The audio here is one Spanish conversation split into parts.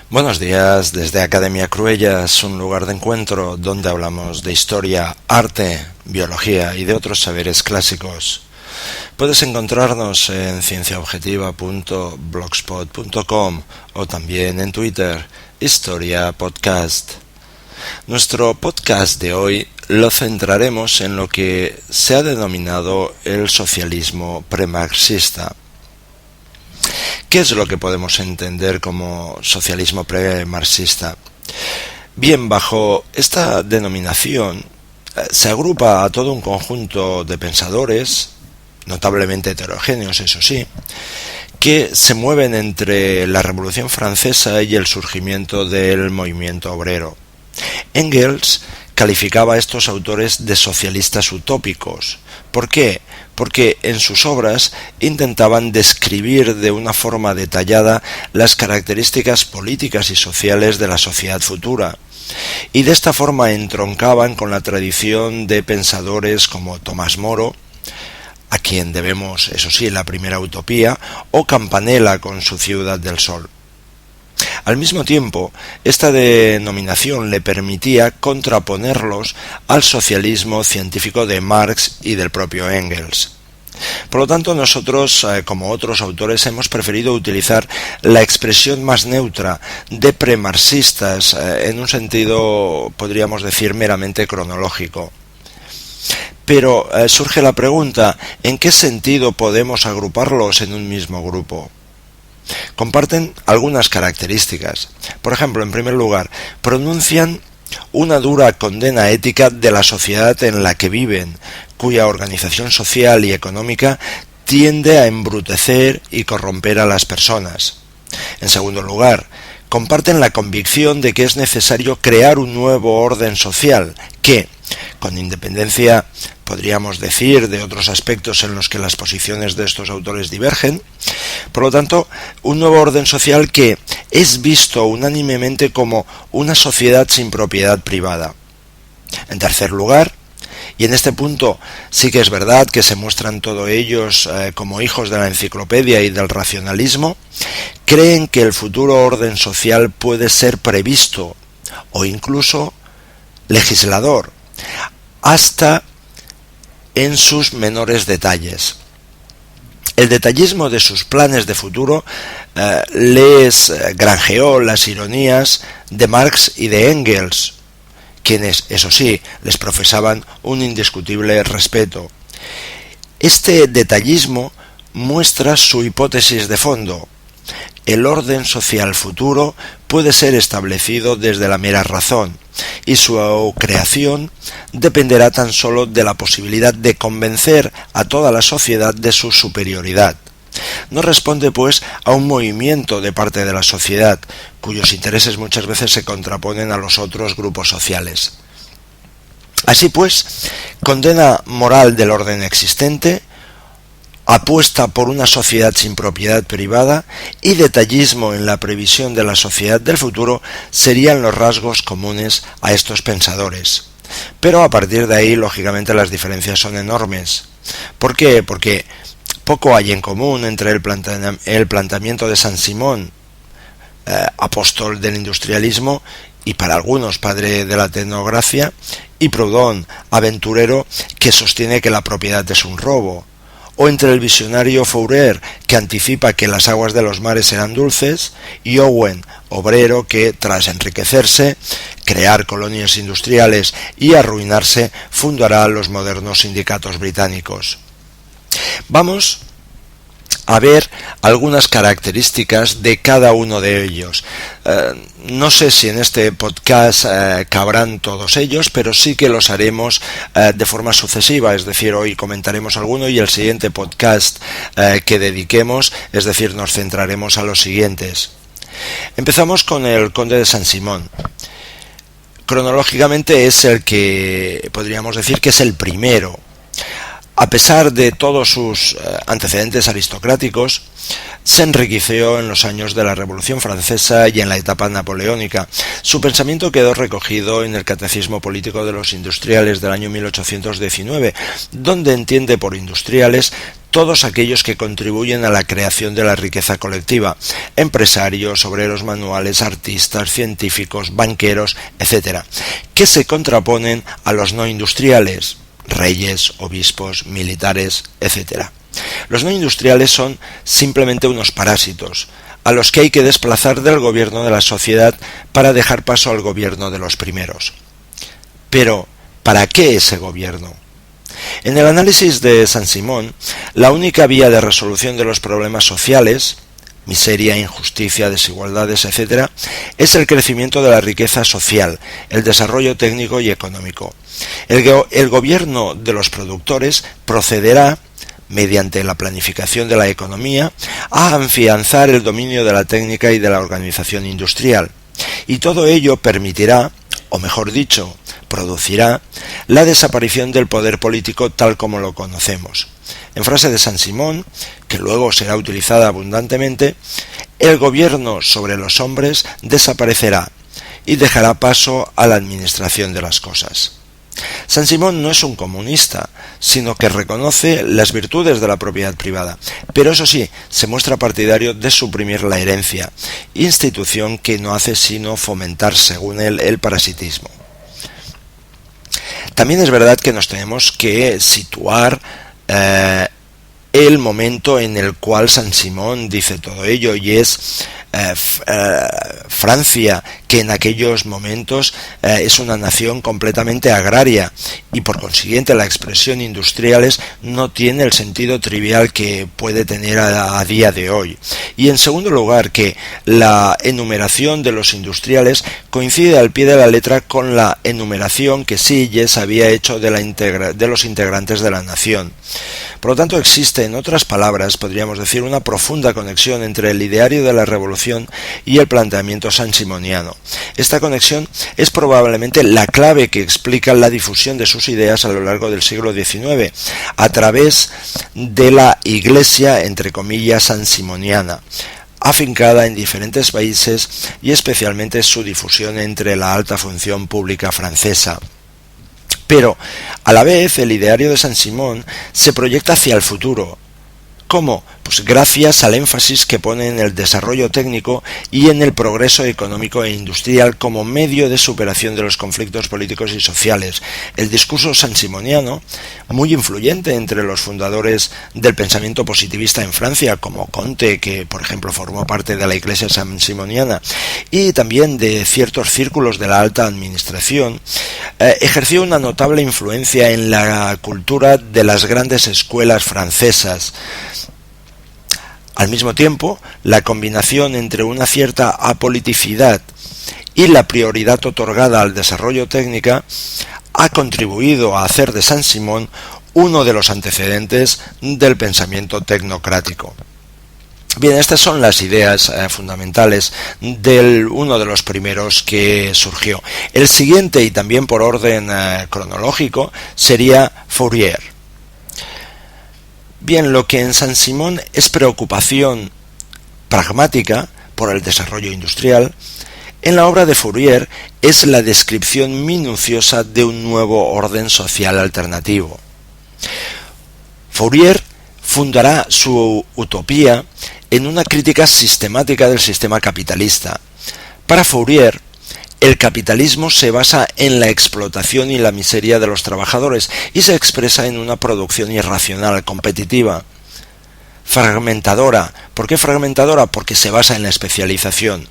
Buenos días desde Academia Cruellas, un lugar de encuentro donde hablamos de historia, arte, biología y de otros saberes clásicos. Puedes encontrarnos en cienciaobjetiva.blogspot.com o también en Twitter, Historia Podcast. Nuestro podcast de hoy lo centraremos en lo que se ha denominado el socialismo premarxista. ¿Qué es lo que podemos entender como socialismo premarxista? Bien, bajo esta denominación se agrupa a todo un conjunto de pensadores, notablemente heterogéneos, eso sí, que se mueven entre la Revolución Francesa y el surgimiento del movimiento obrero. Engels calificaba a estos autores de socialistas utópicos. ¿Por qué? Porque en sus obras intentaban describir de una forma detallada las características políticas y sociales de la sociedad futura, y de esta forma entroncaban con la tradición de pensadores como Tomás Moro, a quien debemos, eso sí, la primera utopía, o Campanella con su Ciudad del Sol. Al mismo tiempo, esta denominación le permitía contraponerlos al socialismo científico de Marx y del propio Engels. Por lo tanto, nosotros, como otros autores, hemos preferido utilizar la expresión más neutra de premarxistas en un sentido, podríamos decir, meramente cronológico. Pero surge la pregunta, ¿en qué sentido podemos agruparlos en un mismo grupo? Comparten algunas características. Por ejemplo, en primer lugar, pronuncian una dura condena ética de la sociedad en la que viven, cuya organización social y económica tiende a embrutecer y corromper a las personas. En segundo lugar, comparten la convicción de que es necesario crear un nuevo orden social que, con independencia, podríamos decir, de otros aspectos en los que las posiciones de estos autores divergen, por lo tanto, un nuevo orden social que es visto unánimemente como una sociedad sin propiedad privada. En tercer lugar, y en este punto sí que es verdad que se muestran todos ellos como hijos de la enciclopedia y del racionalismo, creen que el futuro orden social puede ser previsto o incluso legislador, hasta en sus menores detalles. El detallismo de sus planes de futuro les granjeó las ironías de Marx y de Engels, quienes, eso sí, les profesaban un indiscutible respeto. Este detallismo muestra su hipótesis de fondo. El orden social futuro puede ser establecido desde la mera razón, y su creación dependerá tan solo de la posibilidad de convencer a toda la sociedad de su superioridad. No responde, pues, a un movimiento de parte de la sociedad, cuyos intereses muchas veces se contraponen a los otros grupos sociales. Así pues, condena moral del orden existente, apuesta por una sociedad sin propiedad privada y detallismo en la previsión de la sociedad del futuro serían los rasgos comunes a estos pensadores. Pero a partir de ahí, lógicamente, las diferencias son enormes. ¿Por qué? Porque poco hay en común entre el planteamiento de Saint-Simon, apóstol del industrialismo y para algunos padre de la tecnocracia, y Proudhon, aventurero que sostiene que la propiedad es un robo, o entre el visionario Fourier, que anticipa que las aguas de los mares serán dulces, y Owen, obrero que, tras enriquecerse, crear colonias industriales y arruinarse, fundará los modernos sindicatos británicos. Vamos a ver algunas características de cada uno de ellos. No sé si en este podcast cabrán todos ellos, pero sí que los haremos de forma sucesiva, es decir, hoy comentaremos alguno y el siguiente podcast que dediquemos, es decir, nos centraremos a los siguientes. Empezamos con el conde de Saint-Simon. Cronológicamente es el que podríamos decir que es el primero. A pesar de todos sus antecedentes aristocráticos, se enriqueció en los años de la Revolución Francesa y en la etapa napoleónica. Su pensamiento quedó recogido en el Catecismo Político de los Industriales del año 1819, donde entiende por industriales todos aquellos que contribuyen a la creación de la riqueza colectiva: empresarios, obreros manuales, artistas, científicos, banqueros, etc., que se contraponen a los no industriales: reyes, obispos, militares, etc. Los no industriales son simplemente unos parásitos, a los que hay que desplazar del gobierno de la sociedad para dejar paso al gobierno de los primeros. Pero, ¿para qué ese gobierno? En el análisis de Saint-Simon, la única vía de resolución de los problemas sociales, miseria, injusticia, desigualdades, etc., es el crecimiento de la riqueza social, el desarrollo técnico y económico. El gobierno de los productores procederá, mediante la planificación de la economía, a afianzar el dominio de la técnica y de la organización industrial. Y todo ello permitirá, o mejor dicho, producirá, la desaparición del poder político tal como lo conocemos. En frase de Saint-Simon, que luego será utilizada abundantemente, el gobierno sobre los hombres desaparecerá y dejará paso a la administración de las cosas. Saint-Simon no es un comunista, sino que reconoce las virtudes de la propiedad privada, pero eso sí, se muestra partidario de suprimir la herencia, institución que no hace sino fomentar, según él, el parasitismo. También es verdad que nos tenemos que situar el momento en el cual Saint-Simon dice todo ello, y es Francia, que en aquellos momentos es una nación completamente agraria, y por consiguiente la expresión industriales no tiene el sentido trivial que puede tener a día de hoy. Y en segundo lugar, que la enumeración de los industriales coincide al pie de la letra con la enumeración que Sieyès había hecho de los integrantes de la nación. Por lo tanto, existe, en otras palabras, podríamos decir, una profunda conexión entre el ideario de la revolución y el planteamiento saint-simoniano. Esta conexión es probablemente la clave que explica la difusión de sus ideas a lo largo del siglo XIX, a través de la Iglesia, entre comillas, saint-simoniana, afincada en diferentes países, y especialmente su difusión entre la alta función pública francesa. Pero, a la vez, el ideario de Saint-Simon se proyecta hacia el futuro. ¿Cómo? Pues gracias al énfasis que pone en el desarrollo técnico y en el progreso económico e industrial como medio de superación de los conflictos políticos y sociales. El discurso saint-simoniano, muy influyente entre los fundadores del pensamiento positivista en Francia, como Comte, que por ejemplo formó parte de la Iglesia saint-simoniana, y también de ciertos círculos de la alta administración, ejerció una notable influencia en la cultura de las grandes escuelas francesas. Al mismo tiempo, la combinación entre una cierta apoliticidad y la prioridad otorgada al desarrollo técnico ha contribuido a hacer de Saint-Simon uno de los antecedentes del pensamiento tecnocrático. Bien, estas son las ideas fundamentales de uno de los primeros que surgió. El siguiente, y también por orden cronológico, sería Fourier. Bien, lo que en Saint-Simon es preocupación pragmática por el desarrollo industrial, en la obra de Fourier es la descripción minuciosa de un nuevo orden social alternativo. Fourier fundará su utopía en una crítica sistemática del sistema capitalista. Para Fourier, el capitalismo se basa en la explotación y la miseria de los trabajadores y se expresa en una producción irracional, competitiva, fragmentadora. ¿Por qué fragmentadora? Porque se basa en la especialización.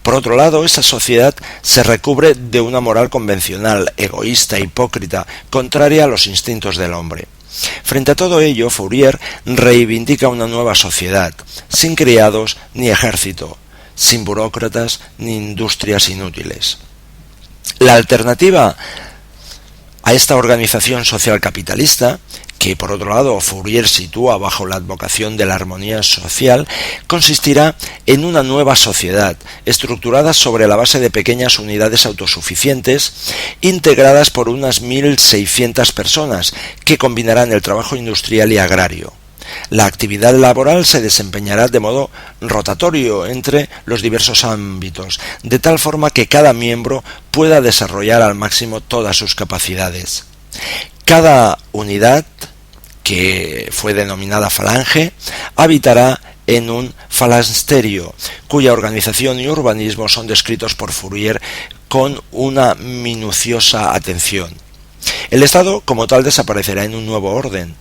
Por otro lado, esa sociedad se recubre de una moral convencional, egoísta, hipócrita, contraria a los instintos del hombre. Frente a todo ello, Fourier reivindica una nueva sociedad, sin criados ni ejército, sin burócratas ni industrias inútiles. La alternativa A esta organización social capitalista, que por otro lado Fourier sitúa bajo la advocación de la armonía social, consistirá en una nueva sociedad, estructurada sobre la base de pequeñas unidades autosuficientes, integradas por unas 1.600 personas, que combinarán el trabajo industrial y agrario. La actividad laboral se desempeñará de modo rotatorio entre los diversos ámbitos, de tal forma que cada miembro pueda desarrollar al máximo todas sus capacidades. Cada unidad, que fue denominada falange, habitará en un falansterio, cuya organización y urbanismo son descritos por Fourier con una minuciosa atención. El Estado, como tal, desaparecerá en un nuevo orden.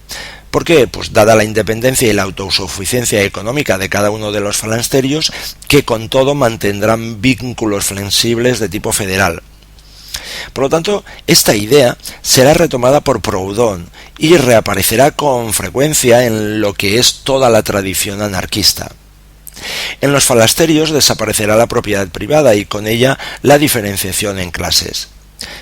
¿Por qué? Pues dada la independencia y la autosuficiencia económica de cada uno de los falansterios, que con todo mantendrán vínculos flexibles de tipo federal. Por lo tanto, esta idea será retomada por Proudhon y reaparecerá con frecuencia en lo que es toda la tradición anarquista. En los falasterios desaparecerá la propiedad privada y con ella la diferenciación en clases.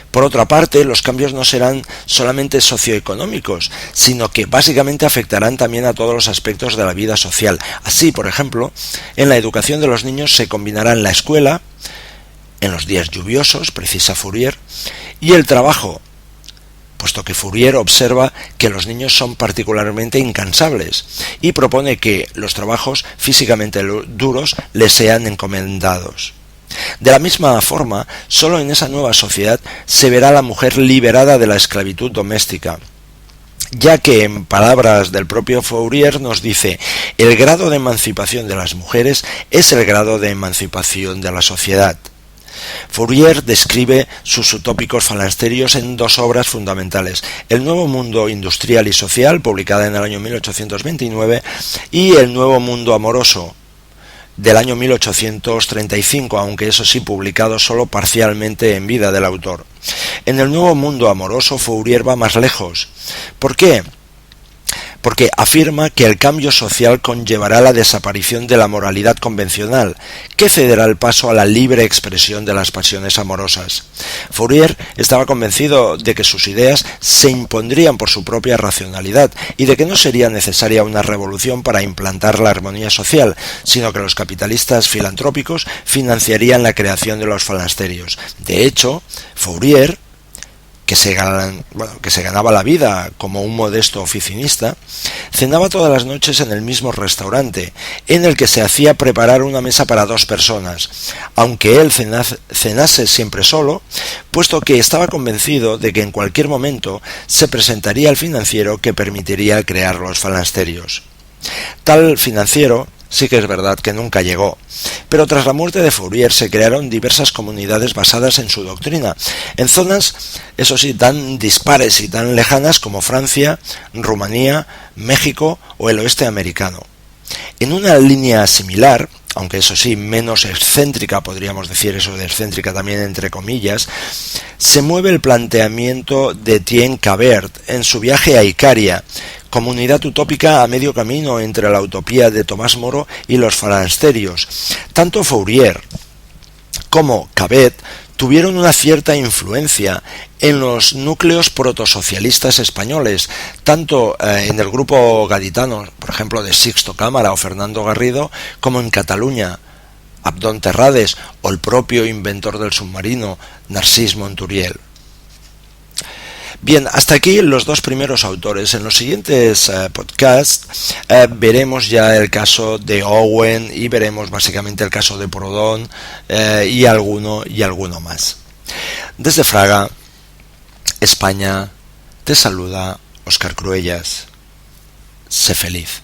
Por otra parte, los cambios no serán solamente socioeconómicos, sino que básicamente afectarán también a todos los aspectos de la vida social. Así, por ejemplo, en la educación de los niños se combinarán la escuela, en los días lluviosos, precisa Fourier, y el trabajo, puesto que Fourier observa que los niños son particularmente incansables y propone que los trabajos físicamente duros les sean encomendados. De la misma forma, solo en esa nueva sociedad se verá a la mujer liberada de la esclavitud doméstica, ya que, en palabras del propio Fourier, nos dice: el grado de emancipación de las mujeres es el grado de emancipación de la sociedad. Fourier describe sus utópicos falansterios en dos obras fundamentales: El nuevo mundo industrial y social, publicada en el año 1829, y El nuevo mundo amoroso, del año 1835, aunque eso sí publicado solo parcialmente en vida del autor. En El nuevo mundo amoroso, Fourier va más lejos. ¿Por qué? Porque afirma que el cambio social conllevará la desaparición de la moralidad convencional, que cederá el paso a la libre expresión de las pasiones amorosas. Fourier estaba convencido de que sus ideas se impondrían por su propia racionalidad y de que no sería necesaria una revolución para implantar la armonía social, sino que los capitalistas filantrópicos financiarían la creación de los falansterios. De hecho, Fourier, que se ganaba la vida como un modesto oficinista, cenaba todas las noches en el mismo restaurante, en el que se hacía preparar una mesa para 2 personas, aunque él cenase siempre solo, puesto que estaba convencido de que en cualquier momento se presentaría el financiero que permitiría crear los falansterios. Tal financiero sí que es verdad que nunca llegó, pero tras la muerte de Fourier se crearon diversas comunidades basadas en su doctrina, en zonas, eso sí, tan dispares y tan lejanas como Francia, Rumanía, México o el oeste americano. En una línea similar, aunque eso sí, menos excéntrica, podríamos decir eso de excéntrica también entre comillas, se mueve el planteamiento de Etienne Cabert en su viaje a Icaria, comunidad utópica a medio camino entre la utopía de Tomás Moro y los falansterios. Tanto Fourier como Cabet tuvieron una cierta influencia en los núcleos protosocialistas españoles, tanto en el grupo gaditano, por ejemplo, de Sixto Cámara o Fernando Garrido, como en Cataluña, Abdón Terrades o el propio inventor del submarino, Narcís Monturiel. Bien, hasta aquí los 2 primeros autores. En los siguientes podcasts veremos ya el caso de Owen y veremos básicamente el caso de Proudhon y alguno más. Desde Fraga, España, te saluda Óscar Cruellas. Sé feliz.